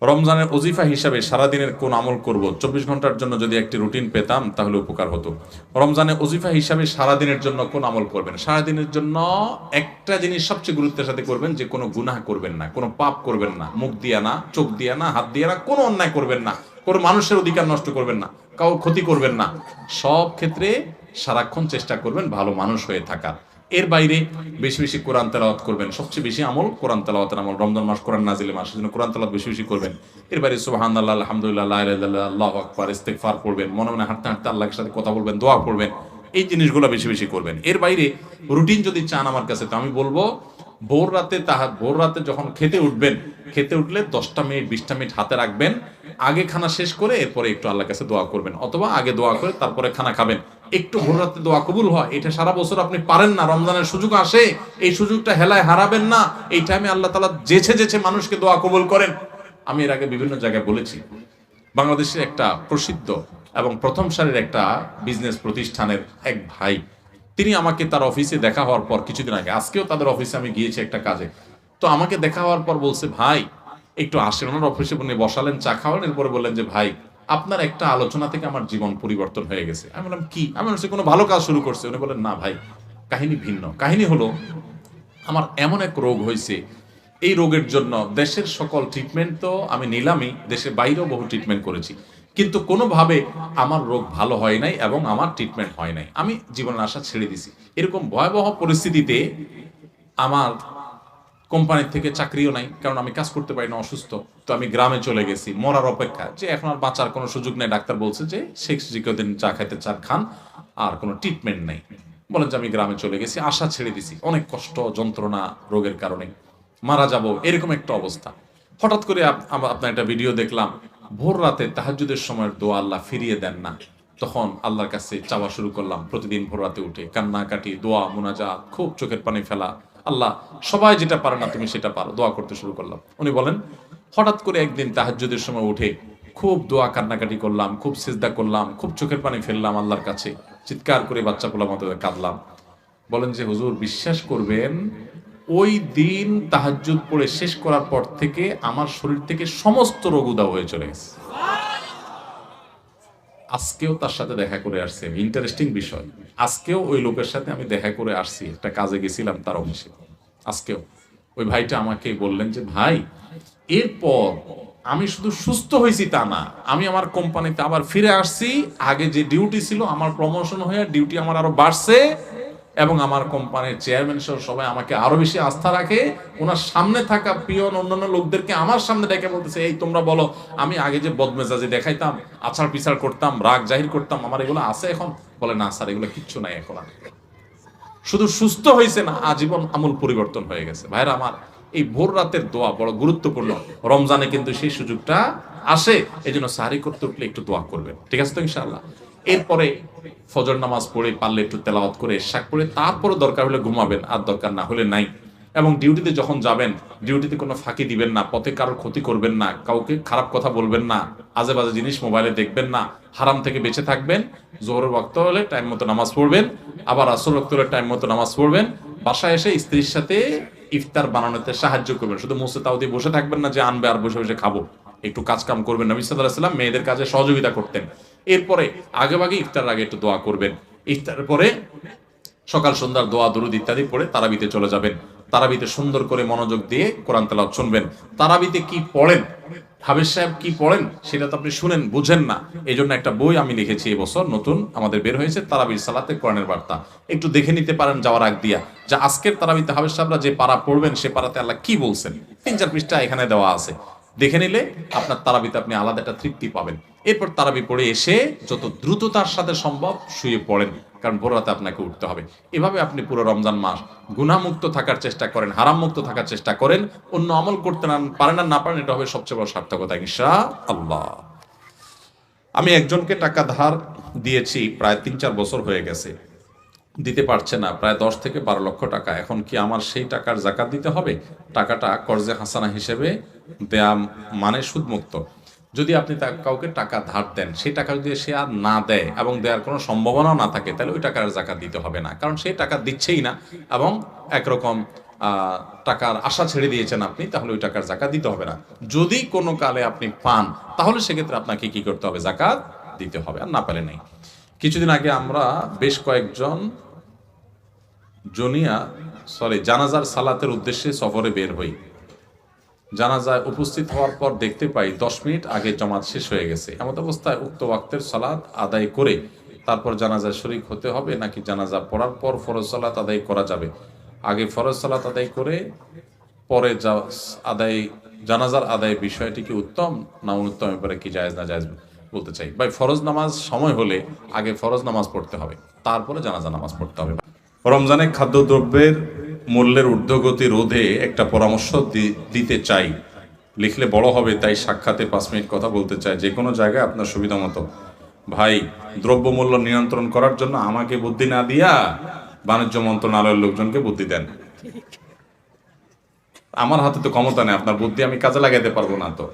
রমজানের ওজিফা হিসাবে সারাদিনের কোন আমল করব, 24 ঘন্টার জন্য যদি একটি রুটিন পেতাম তাহলে উপকার হতো। রমজানে ওজিফা হিসাবে সারাদিনের জন্য কোন আমল করবেন? সারাদিনের জন্য একটা জিনিস সবচেয়ে গুরুত্বের সাথে করবেন, যে কোনো গুনাহ করবেন না, কোনো পাপ করবেন না, মুখ দিয়া না, চোখ দিয়া না, হাত দিয়া না, কোনো অন্যায় করবেন না, কোনো মানুষের অধিকার নষ্ট করবেন না, কারো ক্ষতি করবেন না। সব ক্ষেত্রে সারাক্ষণ চেষ্টা করবেন ভালো মানুষ হয়ে থাকার। এর বাইরে বেশি বেশি কোরআন তেলাওয়াত করবেন। সবচেয়ে বেশি আমল কোরআন তেলাওয়াতের আমল। রমজান মাস কোরআন নাজিলের মাস, সেজন্য কোরআন তেলাওয়াত বেশি বেশি করবেন। এর বাইরে সুবহানাল্লাহ, আলহামদুলিল্লাহ, লা ইলাহা ইল্লাল্লাহ, আল্লাহু আকবার, ইস্তিগফার পড়বেন। মনে মনে হাঁটতে হাঁটতে আল্লাহর সাথে কথা বলবেন, দোয়া করবেন। এই জিনিসগুলো বেশি বেশি করবেন। এর বাইরে রুটিন যদি চান আমার কাছে, তো আমি বলবো ভোর রাতে যখন খেতে উঠবেন, খেতে উঠলে 10টা মিনিট 20টা মিনিট হাতে রাখবেন। আগে খানা শেষ করে এরপরে একটু আল্লাহর কাছে দোয়া করবেন, অথবা আগে দোয়া করে তারপরে খানা খাবেন। একটু ভোর রাতে দোয়া কবুল হয়, এটা সারা বছর আপনি পারেন না, রমজানের সুযোগ আসে, এই সুযোগটা হেলায় হারাবেন না। এই টাইমে আল্লাহ তাআলা যেছে যেছে মানুষকে দোয়া কবুল করেন। আমি এর আগে বিভিন্ন জায়গায় বলেছি, বাংলাদেশের একটা প্রসিদ্ধ এবং প্রথম সারির একটা বিজনেস প্রতিষ্ঠানের এক ভাই, তিনি আমাকে তার অফিসে দেখা হওয়ার পর কিছুদিন আগে, আজকেও তাদের অফিসে আমি গিয়েছি একটা কাজে, তো আমাকে দেখা হওয়ার পর বলছে, ভাই একটু আসেন। ওনার অফিসে উনি বসালেন, চা খাওয়ালেন, এরপরে বললেন যে ভাই আপনার একটা আলোচনা থেকে আমার জীবন পরিবর্তন হয়ে গেছে। আমি বললাম কি? আমি বলছি কোনো ভালো কাজ শুরু করছে? উনি বলেন না ভাই, কাহিনী ভিন্ন। কাহিনী হলো, আমার এমন এক রোগ হয়েছে, এই রোগের জন্য দেশের সকল ট্রিটমেন্ট তো আমি নিলামই, দেশের বাইরেও বহু ট্রিটমেন্ট করেছি, কিন্তু কোনোভাবে আমার রোগ ভালো হয় নাই এবং আমার ট্রিটমেন্ট হয় নাই। আমি জীবনের আশা ছেড়ে দিছি। এরকম ভয়াবহ পরিস্থিতিতে আমার কোম্পানির থেকে চাকরিও নাই, কারণ আমি কাজ করতে পারি না, অসুস্থ। তো আমি গ্রামে চলে গেছি মরার অপেক্ষা, যে এখন আর বাঁচার কোনো সুযোগ নেই। ডাক্তার বলছে যে শেষ যে কদিন চা খাইতে চান খান, আর কোনো ট্রিটমেন্ট নেই। বলেন যে আমি গ্রামে চলে গেছি, আশা ছেড়ে দিছি, অনেক কষ্ট যন্ত্রণা রোগের কারণে, মারা যাব এরকম একটা অবস্থা। হঠাৎ করে আপনার একটা ভিডিও দেখলাম, ভোর রাতে তাহাজ্জুদের সময়ের দোয়া আল্লাহ ফিরিয়ে দেন না। তখন আল্লাহর কাছে চাওয়া শুরু করলাম, প্রতিদিন ভোর রাতে উঠে কান্নাকাটি, দোয়া, মুনাজাত, খুব চোখের পানি ফেলা। আল্লাহ, সবাই যেটা পারে না তুমি সেটা পারো, দোয়া করতে শুরু করলাম। উনি বলেন, হঠাৎ করে একদিন তাহাজ্জুদের সময় উঠে খুব দোয়া কান্নাকাটি করলাম, খুব সিজদা করলাম, খুব চোখের পানি ফেললাম আল্লাহর কাছে, চিৎকার করে বাচ্চা পোলার মতো কাঁদলাম। বলেন যে হুজুর বিশ্বাস করবেন, ওই দিন তাহাজ্জুদ পড়ে শেষ করার পর থেকে আমার শরীর থেকে সমস্ত রোগ উধাও হয়ে চলে গেছে। আজকেও তার সাথে দেখা করে আসছি। ইন্টারেস্টিং বিষয়, আজকেও ওই লোকের সাথে আমি দেখা করে আসছি, একটা কাজে গেছিলাম তার অফিসে। আজকেও ওই ভাইটা আমাকে বললেন যে ভাই, এরপর আমি শুধু সুস্থ হয়েছি তা না, আমি আমার কোম্পানিতে আবার ফিরে আসছি। আগে যে ডিউটি ছিল আমার প্রমোশন হয়ে ডিউটি আমার আরো বাড়ছে, এবং আমার কোম্পানির চেয়ারম্যান সহ সবাই আমাকে আরো বেশি আস্থা রাখে। ওনার সামনে থাকা পিয়ন অন্যান্য লোকদেরকে আমার সামনে ডেকে বলতেছে, এই তোমরা বলো, আমি আগে যে বদমেজাজি দেখাইতাম, আছাড় পিছাড় করতাম, রাগ জাহির করতাম, আমার এগুলো আছে এখন? বলে না স্যার, এগুলো কিচ্ছু নাই এখন আর। শুধু সুস্থ হয়েছে না, আজীবন আমূল পরিবর্তন হয়ে গেছে। ভাইরা আমার, এই ভোর রাতের দোয়া বড় গুরুত্বপূর্ণ। রমজানে কিন্তু সেই সুযোগটা আসে, এই জন্য সাহারি করতে উঠলে একটু দোয়া করবেন, ঠিক আছে তো ইনশাআল্লাহ। এরপরে ফজর নামাজ পড়ে পারলে একটু তেলাওয়াত করে শাক করে তারপরে দরকার হলে ঘুমাবেন, আর দরকার না হলে নাই। এবং ডিউটিতে যখন যাবেন, ডিউটিতে কোনো ফাঁকি দিবেন না, পথে কারোর ক্ষতি করবেন না, কাউকে খারাপ কথা বলবেন না, আজে বাজে জিনিস মোবাইলে দেখবেন না, হারাম থেকে বেঁচে থাকবেন। জোহরের ওয়াক্ত হলে টাইম মতো নামাজ পড়বেন, আবার আসর ওয়াক্ত হলে টাইম মতো নামাজ পড়বেন। বাসায় এসে স্ত্রীর সাথে ইফতার বানানোতে সাহায্য করবেন, শুধু মুসে তাও দিয়ে বসে থাকবেন না যে আনবে আর বসে বসে খাবো। একটু কাজ কাম করবেন। নবী সাল্লাল্লাহু আলাইহি ওয়াসাল্লাম মেয়েদের কাজে সহযোগিতা করতেন। এরপরে আগেভাগে ইফতার আগে একটু দোয়া করবেন। ইফতারের পরে সকাল সন্ধ্যার দোয়া দরুদ ইত্যাদি পড়ে তারাবিতে চলে যাবেন। তারাবিতে সুন্দর করে মনোযোগ দিয়ে কোরআন তেলাওয়াত শুনবেন। তারাবিতে কি পড়েন, হাফেজ সাহেব কি পড়েন, সেটা তো আপনি শুনেন, বুঝেন না। এই জন্য একটা বই আমি লিখেছি এবছর, নতুন আমাদের বের হয়েছে, তারাবির সালাতে কোরআনের বার্তা। একটু দেখে নিতে পারেন যাওয়ার আগ দিয়া, যে আজকের তারাবিতে হাফেজ সাহেবরা যে পারা পড়বেন সে পারাতে আল্লাহ কি বলছেন। 3-4 পৃষ্ঠা এখানে দেওয়া আছে, দেখে নিলে আপনার তারাবিতে আপনি আলাদা একটা তৃপ্তি পাবেন। এরপর তারাবি পড়ে এসে যত দ্রুততার সাথে সম্ভব শুয়ে পড়েন, কারণ ভোর রাতে আপনাকে উঠতে হবে। এভাবে আপনি পুরো রমজান মাস গুনাহমুক্ত থাকার চেষ্টা করেন, হারাম মুক্ত থাকার চেষ্টা করেন। অন্য আমল করতে পারেন আর না পারেন, এটা হবে সবচেয়ে বড় সার্থকতা ইনশাআল্লাহ। আমি একজনকে টাকা ধার দিয়েছি, প্রায় 3-4 বছর হয়ে গেছে, দিতে পারছে না, প্রায় 10 থেকে 12 লক্ষ টাকা। এখন কি আমার সেই টাকার জাকাত দিতে হবে? টাকাটা কর্জে হাসানা হিসেবে দেয়া মানে সুদমুক্ত। যদি আপনি কাউকে টাকা ধার দেন, সেই টাকা যদি সে আর না দেয় এবং দেওয়ার কোনো সম্ভাবনাও না থাকে, তাহলে ওই টাকার জাকাত দিতে হবে না, কারণ সেই টাকা দিচ্ছেই না। এবং একরকম টাকার আশা ছেড়ে দিয়েছেন আপনি, তাহলে ওই টাকার জাকাত দিতে হবে না। যদি কোনো কালে আপনি পান, তাহলে সেক্ষেত্রে আপনাকে কি করতে হবে? জাকাত দিতে হবে, আর না পেলে নেই। কিছুদিন আগে আমরা বেশ কয়েকজন জানাজার সালাতের উদ্দেশ্যে সফরে বের হই। জানাজায় উপস্থিত হওয়ার পর দেখতে পাই 10 মিনিট আগে জামাত শেষ হয়ে গেছে। এমন অবস্থায় উক্ত ওয়াক্তের সালাত আদায় করে তারপর জানাজায় শরীক হতে হবে, নাকি জানাজা পড়ার পর ফরজ সালাত আদায় করা যাবে? আগে ফরজ সালাত আদায় করে পরে জানাজার আদায় বিষয়টি কি উত্তম না অনুত্তম, এবারে কি জায়েজ না জায়েজ বলতে চাই। ভাই, ফরজ নামাজ সময় হলে আগে ফরজ নামাজ পড়তে হবে, তারপরে জানাজা নামাজ পড়তে হবে। রমজানে খাদ্যদ্রব্যের মূল্যের ঊর্ধ্বগতি রোধে একটা পরামর্শ দিতে চাই। লিখলে বড় হবে, তাই সাক্ষাতে 5 মিনিট কথা বলতে চাই, যে কোনো জায়গায় আপনার সুবিধা মতো। ভাই, দ্রব্যমূল্য নিয়ন্ত্রণ করার জন্য আমাকে বুদ্ধি না দিয়া বাণিজ্য মন্ত্রণালয়ের লোকজনকে বুদ্ধি দেন। আমার হাতে তো ক্ষমতা নেই, আপনার বুদ্ধি আমি কাজে লাগাইতে পারবো না। তো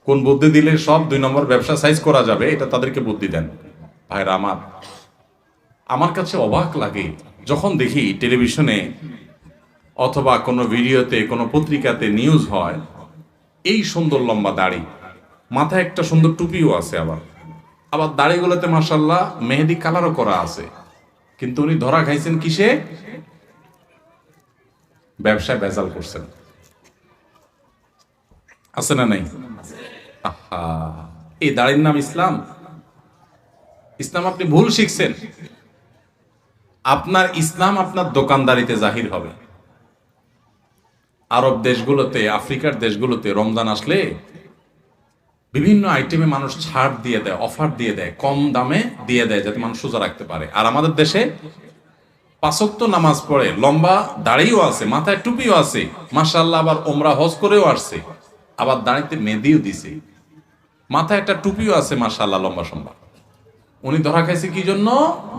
কোন বুদ্ধি দিলে সব 2 নম্বর ব্যবসা সাইজ করা যাবে, এটা তাদেরকে বুদ্ধি দেন। ভাইরা আমার কাছে অবাক লাগে যখন দেখি টেলিভিশনে অথবা কোনো ভিডিওতে, কোনো পত্রিকাতে নিউজ হয়, এই সুন্দর লম্বা দাড়ি, মাথায় একটা সুন্দর টুপিও আছে, আবার দাড়িগুলোতে মাশাআল্লাহ মেহেদি কালারও করা আছে, কিন্তু উনি ধরা খাইছেন কিসে? ব্যবসায় ভেজাল করছেন। আছে না নাই? এই দাড়ির নাম ইসলাম? ইসলাম আপনি ভুল শিখছেন। আপনার ইসলাম আপনার দোকানদারিতে জাহির হবে। আরব দেশগুলোতে, আফ্রিকার দেশগুলোতে রমজান আসলে বিভিন্ন আইটেমে মানুষ ছাড় দিয়ে দেয়, অফার দিয়ে দেয়, কম দামে দিয়ে দেয়, যাতে মানুষ সোজা রাখতে পারে। আর আমাদের দেশে 5 ওয়াক্ত নামাজ পড়ে, লম্বা দাড়িও আছে, মাথায় টুপিও আছে, মাশাআল্লাহ, আবার ওমরা হজ করেও আসছে, আবার দাড়িতে মেহেদিও দিছে, মাথায় একটা টুপিও আছে, মাশাআল্লাহ, লম্বা সম্বা। উনি ধরা খাইছে কি জন্য?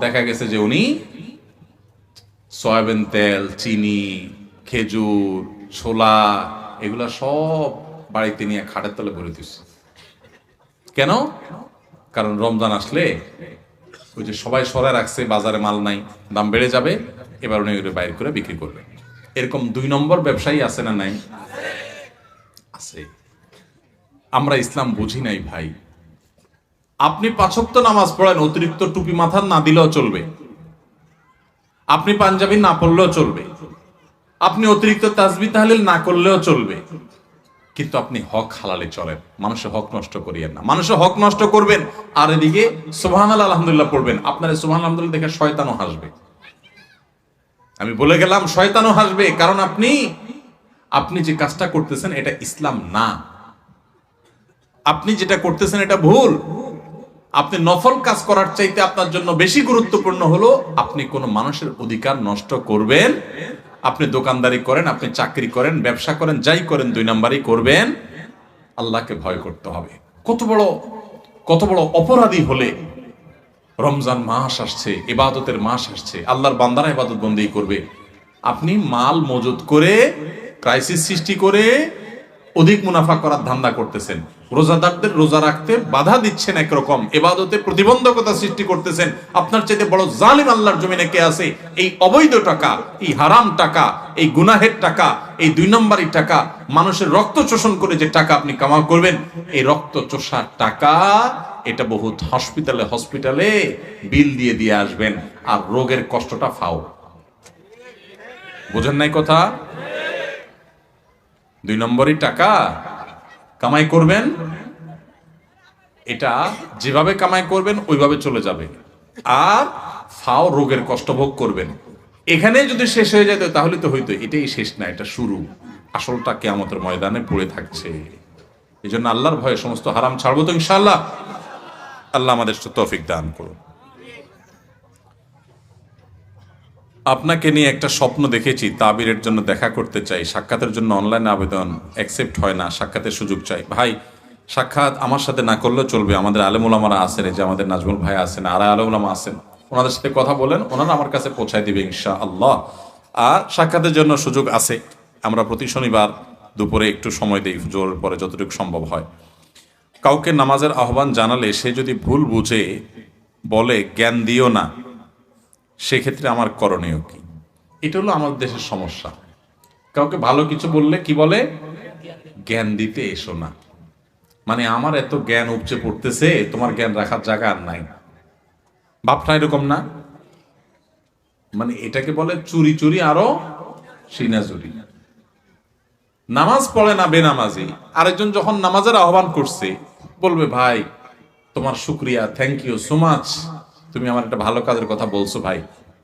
দেখা গেছে যে উনি সয়াবিন তেল, চিনি, খেজুর, ছোলা, এগুলা সব বাড়িতে নিয়ে খাটের তলে ভরে দিচ্ছে। কেন? কারণ রমজান আসলে ওই যে সবাই সরাই রাখছে, বাজারে মাল নাই, দাম বেড়ে যাবে, এবার উনি ওগুলো বাইর করে বিক্রি করবে। এরকম 2 নম্বর ব্যবসায়ী আছে না নাই? আছে। আমরা ইসলাম বুঝি নাই ভাই। আপনি 5 ওয়াক্ত নামাজ পড়েন, অতিরিক্ত টুপি মাথার না দিলেও চলবে, আপনি পাঞ্জাবি না পড়লেও চলবে, আপনি অতিরিক্ত তাসবিহ তাহলিল না করলেও চলবে, কিন্তু আপনি হক হালালে চলেন। মানুষের হক নষ্ট করিয়েন না। মানুষের হক নষ্ট করবেন আর এদিকে সুবহানাল্লাহ আলহামদুলিল্লাহ পড়বেন, আপনার সুবহানাল্লাহ আলহামদুলিল্লাহ দেখে শয়তানও হাসবে। আমি বলে গেলাম, শয়তানও হাসবে, কারণ আপনি যে কাজটা করতেছেন এটা ইসলাম না। আপনি যেটা করতেছেন এটা ভুল। আপনি নফল কাজ করার চাইতে আপনার জন্য বেশি গুরুত্বপূর্ণ হলো আপনি কোন মানুষের অধিকার নষ্ট করবেন। আপনি দোকানদারি করেন, আপনি চাকরি করেন, ব্যবসা করেন, যাই করেন, 2 নাম্বারই করবেন। আল্লাহকে ভয় করতে হবে। কত বড় অপরাধী হলে রমজান মাস আসছে, ইবাদতের মাস আসছে, আল্লাহর বান্দারা ইবাদত বন্দেগী করবে, আপনি মাল মজুত করে ক্রাইসিস সৃষ্টি করে অধিক মুনাফা করার ধান্দা করতেছেন। রোজাদারদের রোজা রাখতে বাধা দিচ্ছেন, একরকম ইবাদতে প্রতিবন্ধকতা সৃষ্টি করতেছেন। আপনার চাইতে বড় জালিম আল্লাহর জমিনে কে আছে? এই অবৈধ টাকা, এই হারাম টাকা, এই গুনাহের টাকা, এই 2 নম্বরই টাকা, মানুষের রক্ত শোষণ করে যে টাকা আপনি কামাই করবেন, এই রক্ত চোষার টাকা, এটা বহুত হসপিটালে বিল দিয়ে আসবেন, আর রোগের কষ্টটা ফাও। বুঝেন নাই কথা? 2 নম্বরই টাকা কামাই করবেন, এটা যেভাবে কামাই করবেন ওইভাবে চলে যাবে, আর ফাও রোগের কষ্ট ভোগ করবেন। এখানে যদি শেষ হয়ে যেত তাহলে তো হইতো। এটাই শেষ না, এটা শুরু। আসলটা কিয়ামতের ময়দানে পড়ে থাকছে। এই জন্য আল্লাহর ভয়ে সমস্ত হারাম ছাড়বো তো ইনশাআল্লাহ। আল্লাহ আমাদের তৌফিক দান করুন। আপনাকে নিয়ে একটা স্বপ্ন দেখেছি, তাবিরের জন্য দেখা করতে চাই, সাক্ষাতের জন্য অনলাইন আবেদন অ্যাকসেপ্ট হয় না, সাক্ষাতের সুযোগ চাই। ভাই, সাক্ষাৎ আমার সাথে না করলেও চলবে, আমাদের আলেম ওলামারা আছেন, এই যে আমাদের নাজমুল ভাই আছেন, আর আলেম ওলামা আছেন, ওনাদের সাথে কথা বলেন, ওনারা আমার কাছে পৌঁছায় দিবে ইনশাআল্লাহ। আর সাক্ষাতের জন্য সুযোগ আছে, আমরা প্রতি শনিবার দুপুরে একটু সময় দিই, জোর পরে যতটুকু সম্ভব হয়। কাউকে নামাজের আহ্বান জানালে সে যদি ভুল বুঝে বলে জ্ঞান দিও না, সেক্ষেত্রে আমার করণীয় কি? এটা হলো আমাদের দেশের সমস্যা। কাউকে ভালো কিছু বললে কি বলে? জ্ঞান দিতে এসো না। মানে আমার এত জ্ঞান উপচে পড়তেছে, তোমার জ্ঞান রাখার জায়গা আর নাই। ভাবটা এরকম না? মানে এটাকে বলে চুরি চুরি আরো সিনাজুরি। নামাজ পড়ে না বেনামাজি, আরেকজন যখন নামাজের আহ্বান করছে, বলবে ভাই তোমার শুক্রিয়া, থ্যাংক ইউ সো মাচ, তুমি আমার একটা ভালো কাজের কথা বলছো ভাই,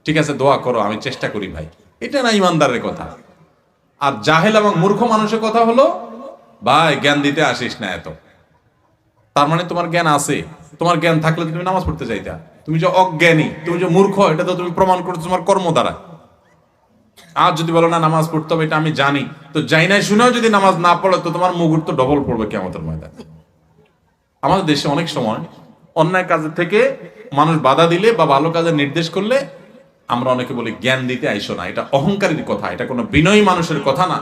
ঠিক আছে দোয়া করো, আমি চেষ্টা করি ভাই। এটা না ইমানদারের কথা। আর জাহেল এবং মূর্খ মানুষের কথা হলো, ভাই জ্ঞান দিতে আসিস না এত। তার মানে তোমার জ্ঞান আছে, তোমার জ্ঞান থাকলে তো তুমি নামাজ পড়তে চাইতা। তুমি যে অজ্ঞানী, তুমি যে মূর্খ, এটা তো তুমি প্রমাণ করছো তোমার কর্ম দ্বারা। আর যদি বলো না নামাজ পড়তে হবে, এটা আমি জানি, তো যাই নাই শুনেও যদি নামাজ না পড়ে, তো তোমার মুগুর তো ডবল পড়বে কিয়ামতের ময়দানে। আমাদের দেশে অনেক সময় অন্যায় কাজের থেকে মানুষ বাধা দিলে বা ভালো কাজের নির্দেশ করলে আমরা অনেকে বলি জ্ঞান দিতে আইসো না। এটা অহংকারীর কথা, এটা কোনো বিনয়ী মানুষের কথা না।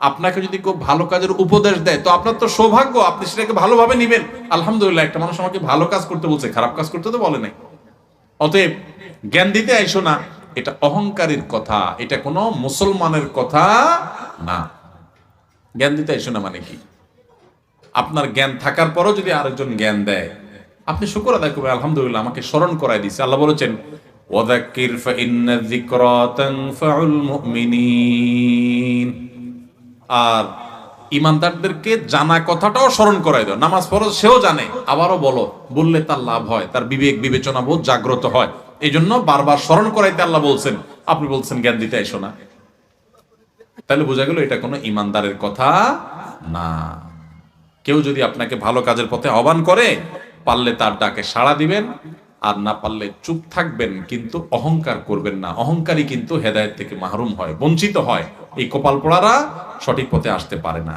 আপনাকে যদি কেউ ভালো কাজের উপদেশ দেয়, তো আপনার তো সৌভাগ্য, আপনি সেটাকে ভালোভাবে নিবেন। আলহামদুলিল্লাহ, একটা মানুষ আমাকে ভালো কাজ করতে বলছে, খারাপ কাজ করতে তো বলে নাই। অতএব জ্ঞান দিতে আইসো না, এটা অহংকারীর কথা, এটা কোনো মুসলমানের কথা না। জ্ঞান দিতে আইসো না মানে কি? আপনার জ্ঞান থাকার পরও যদি আরেকজন জ্ঞান দেয়, আপনি শুকর আদায় করবেন, আলহামদুলিল্লাহ আমাকে স্মরণ করায় দিছে। আল্লাহ বলেছেন ওয়াযাক্কির ফাইন্না যিকরা তানফাউল মুমিনিন। আর ইমানদারদেরকে জানা কথাটাও স্মরণ করায় দাও। নামাজ পড়ো, সেও জানে, আবারও বলো, বললে তার লাভ হয়, তার বিবেক বিবেচনা বোধ জাগ্রত হয়। এই জন্য বারবার স্মরণ করাইতে আল্লাহ বলছেন, আপনি বলছেন জ্ঞান দিতে এসো না। তাহলে বোঝা গেল এটা কোনো ইমানদারের কথা না। কেউ যদি আপনাকে ভালো কাজের পথে আহ্বান করে, পারলে তার ডাকে সাড়া দিবেন, আর না পারলে চুপ থাকবেন, কিন্তু অহংকার করবেন না। অহংকারী কিন্তু হেদায়েত থেকে মাহরুম হয়, বঞ্চিত হয়। এই কপাল পোড়ারা সঠিক পথে আসতে পারে না।